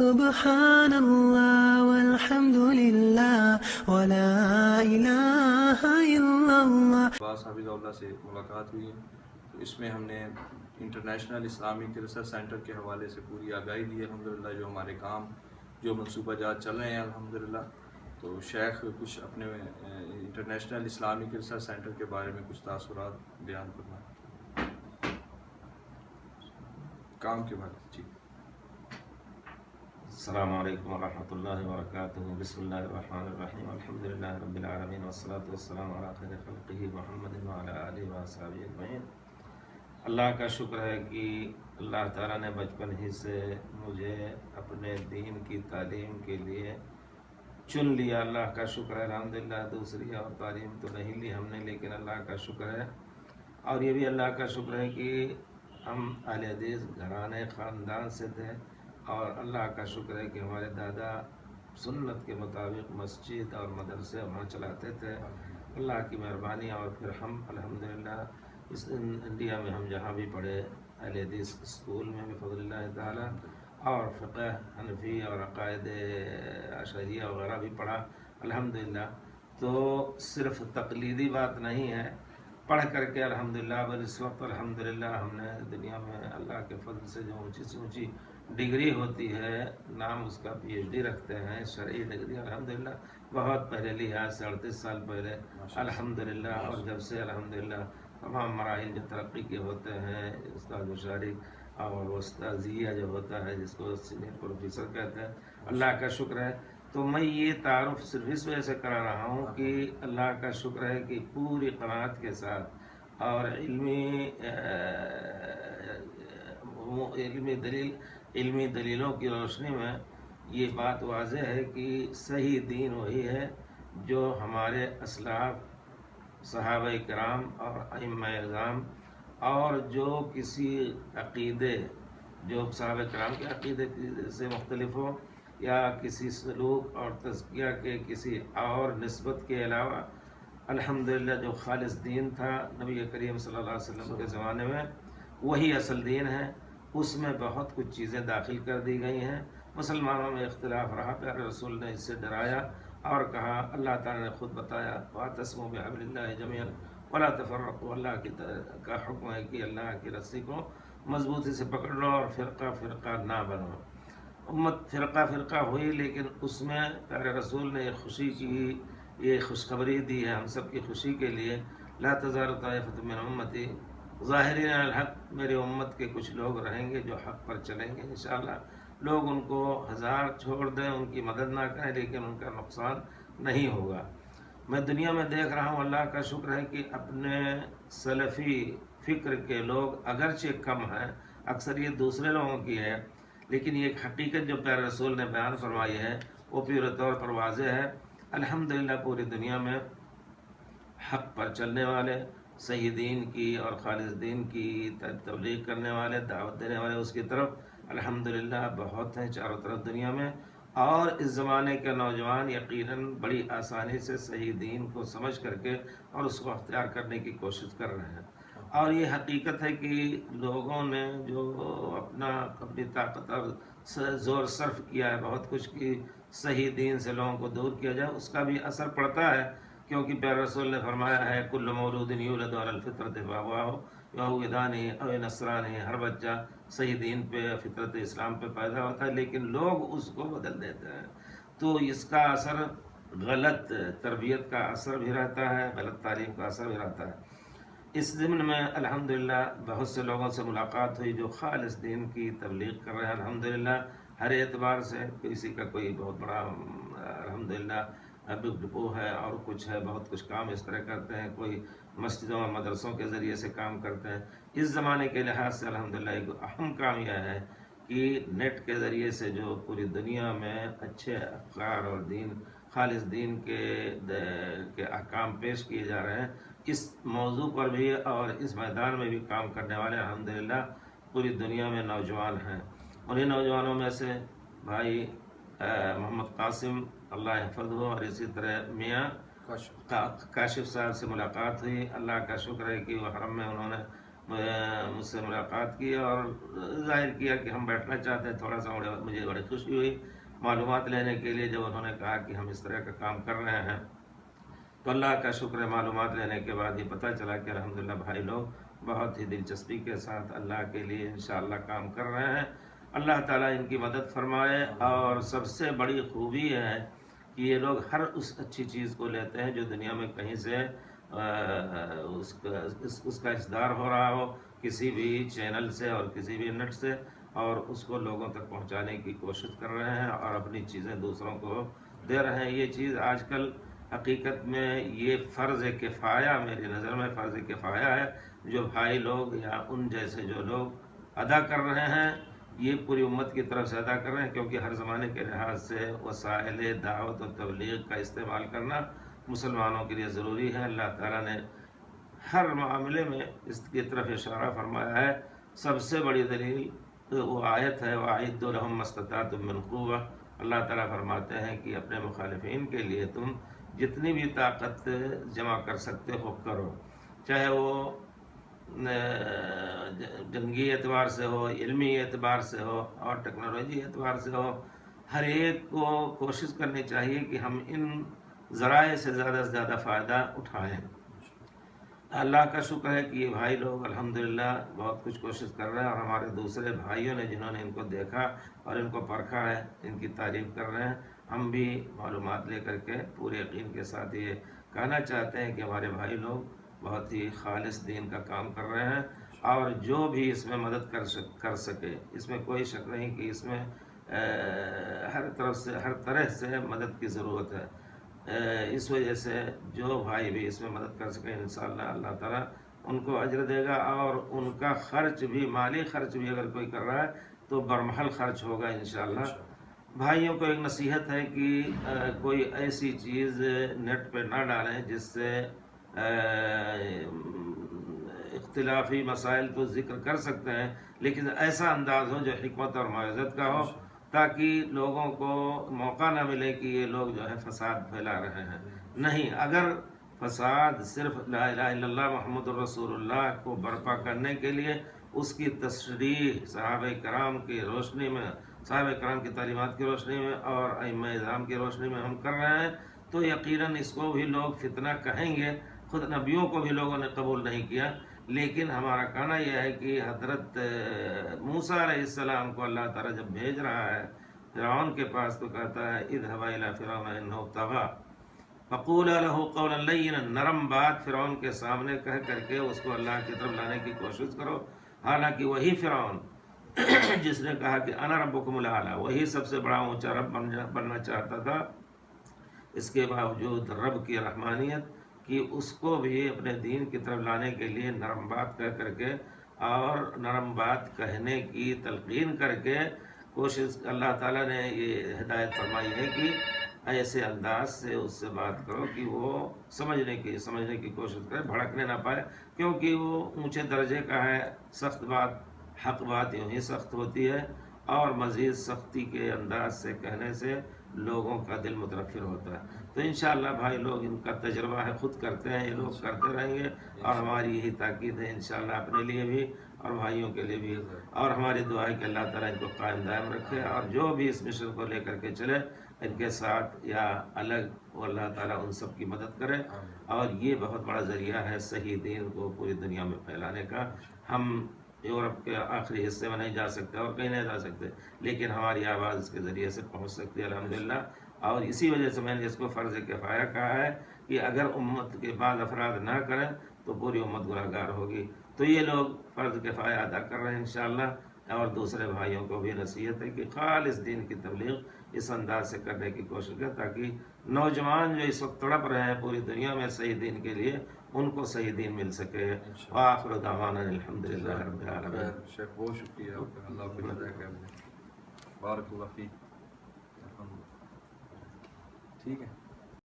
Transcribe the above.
سبحان اللہ والحمد للہ ولا الہ الا اللہ۔ عباس حافظ اللہ سے ملاقات ہوئی ہے، تو اس میں ہم نے انٹرنیشنل اسلامک ریسرچ سینٹر کے حوالے سے پوری آگاہی دی الحمدللہ، جو ہمارے کام جو منصوبہ جات چل رہے ہیں الحمدللہ۔ تو شیخ کچھ اپنے انٹرنیشنل اسلامک ریسرچ سینٹر کے بارے میں کچھ تاثرات بیان کرنا کام کے بارے میں۔ جی السلام علیکم ورحمۃ اللہ وبرکاتہ۔ بسم اللہ الرحمن الرحیم، الحمدللہ رب العالمین، والصلاة والسلام علی خیر خلقہ محمد وعلی آلہ وصحبہ اجمعین۔ اللہ کا شکر ہے کہ اللہ تعالیٰ نے بچپن ہی سے مجھے اپنے دین کی تعلیم کے لیے چن لیا، اللہ کا شکر ہے الحمدللہ۔ دوسری اور تعلیم تو نہیں لی ہم نے، لیکن اللہ کا شکر ہے، اور یہ بھی اللہ کا شکر ہے کہ ہم اہل حدیث گھرانے خاندان سے تھے، اور اللہ کا شکر ہے کہ ہمارے دادا سنت کے مطابق مسجد اور مدرسے وہاں چلاتے تھے، اللہ کی مہربانی۔ اور پھر ہم الحمدللہ اس انڈیا میں ہم جہاں بھی پڑھے اہل حدیث اسکول میں بھی فضل اللہ تعالیٰ، اور فقہ حنفی اور عقائد اشعریہ وغیرہ بھی پڑھا الحمدللہ۔ تو صرف تقلیدی بات نہیں ہے، پڑھ کر کے الحمدللہ، بل اس وقت الحمدللہ ہم نے دنیا میں اللہ کے فضل سے جو اونچی سے اونچی ڈگری ہوتی ہے، نام اس کا پی ایچ ڈی رکھتے ہیں، شرعی ڈگری الحمدللہ، بہت پہلے لی ہے، 38 سال پہلے الحمدللہ۔ اور جب سے الحمدللہ تمام مراحل جو ترقی کے ہوتے ہیں، استاد مشارک اور استاذیہ جو ہوتا ہے جس کو سینئر پروفیسر کہتے ہیں، اللہ کا شکر ہے۔ تو میں یہ تعارف صرف اس وجہ سے کرا رہا ہوں کہ اللہ کا شکر ہے کہ پوری قناعت کے ساتھ اور علمی دلیلوں کی روشنی میں یہ بات واضح ہے کہ صحیح دین وہی ہے جو ہمارے اسلاف صحابہ کرام اور ائمہ اعظام، اور جو کسی عقیدے جو صحابہ کرام کے عقیدے سے مختلف ہو، یا کسی سلوک اور تزکیہ کے کسی اور نسبت کے علاوہ الحمدللہ جو خالص دین تھا نبی کریم صلی اللہ علیہ وسلم کے زمانے میں، وہی اصل دین ہے۔ اس میں بہت کچھ چیزیں داخل کر دی گئی ہیں، مسلمانوں میں اختلاف رہا، پیارے رسول نے اس سے ڈرایا اور کہا، اللہ تعالیٰ نے خود بتایا، وَاعْتَصِمُوا بِحَبْلِ اللَّهِ جَمِيعًا وَلَا تَفَرَّقُوا، اللہ کا حکم ہے کہ اللہ کی رسی کو مضبوطی سے پکڑ لو اور فرقہ فرقہ نہ بنو۔ امت فرقہ فرقہ ہوئی، لیکن اس میں پیارے رسول نے خوشی کی، یہ خوشخبری دی ہے ہم سب کی خوشی کے لیے، لا تزال طائفۃ من امتی ظاہرین علی الحق، میری امت کے کچھ لوگ رہیں گے جو حق پر چلیں گے انشاءاللہ۔ لوگ ان کو ہزار چھوڑ دیں، ان کی مدد نہ کریں، لیکن ان کا نقصان نہیں ہوگا۔ میں دنیا میں دیکھ رہا ہوں، اللہ کا شکر ہے کہ اپنے سلفی فکر کے لوگ اگرچہ کم ہیں، اکثریت دوسرے لوگوں کی ہے، لیکن یہ ایک حقیقت جو پیارے رسول نے بیان فرمائی ہے وہ پورے طور پر واضح ہے۔ الحمدللہ پوری دنیا میں حق پر چلنے والے، صحیح دین کی اور خالص دین کی تبلیغ کرنے والے، دعوت دینے والے اس کی طرف الحمدللہ بہت ہیں چاروں طرف دنیا میں، اور اس زمانے کے نوجوان یقیناً بڑی آسانی سے صحیح دین کو سمجھ کر کے اور اس کو اختیار کرنے کی کوشش کر رہے ہیں۔ اور یہ حقیقت ہے کہ لوگوں نے جو اپنی طاقت اور زور صرف کیا ہے، بہت کچھ کی صحیح دین سے لوگوں کو دور کیا جائے، اس کا بھی اثر پڑتا ہے، کیونکہ پیارے رسول نے فرمایا ہے، کل مولود یولد علی الفطرۃ فابواہ یہودانہ او نصرانہ، ہر بچہ صحیح دین پہ فطرت اسلام پہ پیدا ہوتا ہے، لیکن لوگ اس کو بدل دیتے ہیں۔ تو اس کا اثر غلط تربیت کا اثر بھی رہتا ہے، غلط تعلیم کا اثر بھی رہتا ہے۔ اس ضمن میں الحمدللہ بہت سے لوگوں سے ملاقات ہوئی جو خالص دین کی تبلیغ کر رہے ہیں الحمدللہ، ہر اعتبار سے، کسی کا کوئی بہت بڑا الحمدللہ بگ ڈپو ہے اور کچھ ہے، بہت کچھ کام اس طرح کرتے ہیں، کوئی مسجدوں اور مدرسوں کے ذریعے سے کام کرتے ہیں۔ اس زمانے کے لحاظ سے الحمدللہ ایک اہم کام یہ ہے کہ نیٹ کے ذریعے سے جو پوری دنیا میں اچھے افکار اور خالص دین کے احکام پیش کیے جا رہے ہیں، اس موضوع پر بھی اور اس میدان میں بھی کام کرنے والے الحمدللہ پوری دنیا میں نوجوان ہیں۔ انہیں نوجوانوں میں سے بھائی محمد قاسم اللہ حفظ ہو، اور اسی طرح میاں کاشف صاحب سے ملاقات ہوئی، اللہ کا شکر ہے کہ وہ حرم میں انہوں نے مجھ سے ملاقات کی اور ظاہر کیا کہ ہم بیٹھنا چاہتے ہیں. تھوڑا سا مجھے بڑی خوشی ہوئی معلومات لینے کے لیے جب انہوں نے کہا کہ ہم اس طرح کا کام کر رہے ہیں. تو اللہ کا شکر ہے معلومات لینے کے بعد یہ پتہ چلا کہ الحمدللہ بھائی لوگ بہت ہی دلچسپی کے ساتھ اللہ کے لیے انشاءاللہ کام کر رہے ہیں. اللہ تعالیٰ ان کی مدد فرمائے. اور سب سے بڑی خوبی ہے کہ یہ لوگ ہر اس اچھی چیز کو لیتے ہیں جو دنیا میں کہیں سے اس کا اصدار ہو رہا ہو کسی بھی چینل سے اور کسی بھی نیٹ سے، اور اس کو لوگوں تک پہنچانے کی کوشش کر رہے ہیں اور اپنی چیزیں دوسروں کو دے رہے ہیں. یہ چیز آج کل حقیقت میں یہ فرض کفایہ، میری نظر میں فرض کفایہ ہے جو بھائی لوگ یا ان جیسے جو لوگ ادا کر رہے ہیں. یہ پوری امت کی طرف سے ادا کر رہے ہیں، کیونکہ ہر زمانے کے لحاظ سے وسائل دعوت و تبلیغ کا استعمال کرنا مسلمانوں کے لیے ضروری ہے. اللہ تعالیٰ نے ہر معاملے میں اس کی طرف اشارہ فرمایا ہے. سب سے بڑی دلیل وہ آیت ہے وَأَعِدُّوا لَهُم مَّا اسْتَطَعْتُم مِّن قُوَّةٍ. اللہ تعالیٰ فرماتے ہیں کہ اپنے مخالفین کے لیے تم جتنی بھی طاقت جمع کر سکتے ہو کرو، چاہے وہ جنگی اعتبار سے ہو، علمی اعتبار سے ہو اور ٹیکنالوجی اعتبار سے ہو. ہر ایک کو کوشش کرنی چاہیے کہ ہم ان ذرائع سے زیادہ فائدہ اٹھائیں. اللہ کا شکر ہے کہ یہ بھائی لوگ الحمدللہ بہت کچھ کوشش کر رہے ہیں، اور ہمارے دوسرے بھائیوں نے جنہوں نے ان کو دیکھا اور ان کو پرکھا ہے ان کی تعریف کر رہے ہیں. ہم بھی معلومات لے کر کے پورے یقین کے ساتھ یہ کہنا چاہتے ہیں کہ ہمارے بھائی لوگ بہت ہی خالص دین کا کام کر رہے ہیں، اور جو بھی اس میں مدد کر سکے، اس میں کوئی شک نہیں کہ اس میں ہر طرح سے مدد کی ضرورت ہے. اس وجہ سے جو بھائی بھی اس میں مدد کر سکیں انشاءاللہ اللہ تعالیٰ ان کو اجر دے گا، اور ان کا خرچ بھی، مالی خرچ بھی اگر کوئی کر رہا ہے تو برمحل خرچ ہوگا انشاءاللہ. بھائیوں کو ایک نصیحت ہے کہ کوئی ایسی چیز نیٹ پہ نہ ڈالیں جس سے اختلافی مسائل تو ذکر کر سکتے ہیں، لیکن ایسا انداز ہو جو حکمت اور موعظت کا ہو، تاکہ لوگوں کو موقع نہ ملے کہ یہ لوگ جو ہے فساد پھیلا رہے ہیں. نہیں، اگر فساد صرف لا الہ الا اللہ محمد الرسول اللہ کو برپا کرنے کے لیے اس کی تشریح صحابہ کرام کی روشنی میں، صحابہ کرام کی تعلیمات کی روشنی میں اور ائمہ اعظام کی روشنی میں ہم کر رہے ہیں، تو یقیناً اس کو بھی لوگ فتنہ کہیں گے. خود نبیوں کو بھی لوگوں نے قبول نہیں کیا، لیکن ہمارا کہنا یہ ہے کہ حضرت موسیٰ علیہ السلام کو اللہ تعالیٰ جب بھیج رہا ہے فرعون کے پاس تو کہتا ہے اذهبا الى فرعون انه طغى فقولا له قولا لینا. نرم بات فرعون کے سامنے کہہ کر کے اس کو اللہ کی طرف لانے کی کوشش کرو. حالانکہ وہی فرعون جس نے کہا کہ انا ربکم الاعلی، وہی سب سے بڑا اونچا رب بننا چاہتا تھا، اس کے باوجود رب کی رحمانیت کہ اس کو بھی اپنے دین کی طرف لانے کے لیے نرم بات کہہ کر کے اور نرم بات کہنے کی تلقین کر کے کوشش، اللہ تعالیٰ نے یہ ہدایت فرمائی ہے کہ ایسے انداز سے اس سے بات کرو کہ وہ سمجھنے کی کوشش کرے، بھڑکنے نہ پائے، کیونکہ وہ اونچے درجے کا ہے. سخت بات، حق بات یوں ہی سخت ہوتی ہے، اور مزید سختی کے انداز سے کہنے سے لوگوں کا دل مترفر ہوتا ہے. تو انشاءاللہ بھائی لوگ ان کا تجربہ ہے، خود کرتے ہیں، یہ لوگ کرتے رہیں گے، اور ہماری یہی تاکید ہے انشاءاللہ اپنے لیے بھی اور بھائیوں کے لیے بھی. اور ہماری دعا ہے کہ اللہ تعالیٰ ان کو قائم دائم رکھے، اور جو بھی اس مشن کو لے کر کے چلے ان کے ساتھ یا الگ، وہ اللہ تعالیٰ ان سب کی مدد کرے. اور یہ بہت بڑا ذریعہ ہے صحیح دین کو پوری دنیا میں پھیلانے کا. ہم یورپ کے آخری حصے میں نہیں جا سکتے اور کہیں نہیں جا سکتے، لیکن ہماری آواز اس کے ذریعے سے پہنچ سکتی ہے الحمدللہ. اور اسی وجہ سے میں نے اس کو فرض کفایہ کہا ہے کہ اگر امت کے بعض افراد نہ کریں تو پوری امت گناہگار ہوگی. تو یہ لوگ فرض کفایہ ادا کر رہے ہیں انشاءاللہ. اور دوسرے بھائیوں کو بھی نصیحت ہے کہ خالص دین کی تبلیغ اس انداز سے کرنے کی کوشش کریں، تاکہ نوجوان جو اس وقت تڑپ رہے ہیں پوری دنیا میں صحیح دین کے لیے، ان کو صحیح دین مل سکے. وآخر دعوانا الحمدللہ رب العالمین. شیخ بہت شکریہ آپ کا، اللہ کو جزائے خیر. بارک اللہ فیک. ٹھیک ہے.